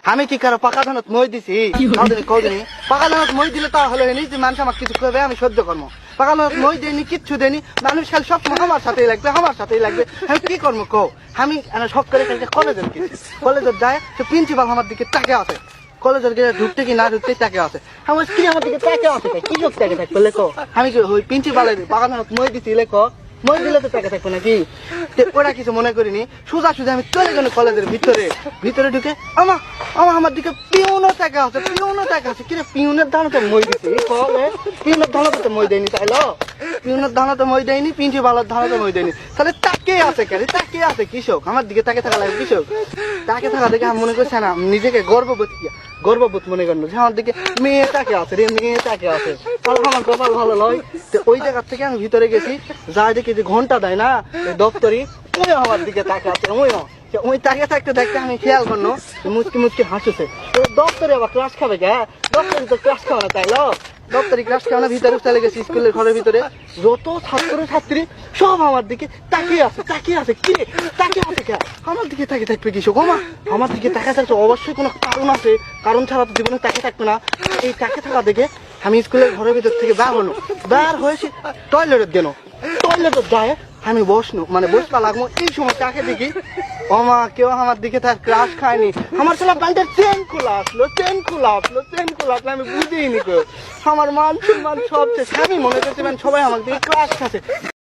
আমি কি কারো পাকা ধানত মই দিছি কদিন পাকা ধানত মই দিলে তা হলো যে মানুষ আমাকে কিছু করবে আমি সহ্য করবো পাকা ধানত মই দেয়নি কিচ্ছু দেয়নি মানুষ খালি সব আমার সাথেই লাগবে আমি কি করবো কও আমি সব করে কালকে কলেজের যায় তো প্রিন্সিপাল আমার দিকে তাকে আছে কলেজের গিয়ে ঢুকতে কি না ঢুকতে তাকে আছে আমার কি আমার দিকে তাকে আছে কি লোক তাকে থাকবে লেখো আমি ওই প্রিন্সিপালের পাকা ধানত মই দিছি লেখো মই দিলে তো টাকা থাকবে নাকি ওরা কিছু মনে করিনি সোজা আমি চলে গেল কলেজের ভিতরে ঢুকে আমার দিকে পিউনের টাকা আছে কিরে পিউনের ধানতে মই দিছি পিউনের ধানতে মই দেয়নি তাইলো পিউনের ধানতে মই দেয়নি প্রিন্সিপালের ধানতে মই দেয়নি তাহলে তাকে আছে কৃষক আমার দিকে তাকে থাকা লাগে কৃষক তাকে থাকা দেখে আমি মনে করছি না নিজেকে গর্ববোধ মনে করলো যে আমার দিকে মেয়েটাকে আছে তাহলে আমার কপাল ভালো লয় তো ওই জায়গা থেকে আমি ভিতরে গেছি যা দেখি যে ঘন্টা দেয় না দপ্তরি ওই আমার দিকে তাকে আছে ওই তাকে থাকতে আমি খেয়াল করলো মুচকি হাসুছে দপ্তরে আবার ক্লাস খাবে দপ্তরি তো ক্লাস খাওয়া না তাইলো দপ্তরি ক্লাস খাওয়া ভিতরে চলে গেছি স্কুলের ঘরের ভিতরে যত ছাত্রছাত্রী সব আমার দিকে তাকিয়ে আছে কি তাকিয়ে আছে কে আমার দিকে তাকিয়ে থাকবে কৃষক আমার দিকে তাকিয়ে থাকছে অবশ্যই কোনো কারণ আছে কারণ ছাড়া তো জীবনে তাকিয়ে থাকবে না এই তাকিয়ে থাকা দেখে আমি স্কুলের ঘরের ভিতর থেকে বের হয়েছি টয়লেটের যায় আমি বসবা লাগবো এই সময় তাকে দেখি কেউ আমার দিকে তার ক্লাস খায়নি আমার ছেলে প্যান্টের চেন খোলা আসলো আমি বুঝিনি কেউ আমার মান সম্মান সব শেষ আমি মনে করছি সবাই আমার দিকে ক্লাস খাচ্ছে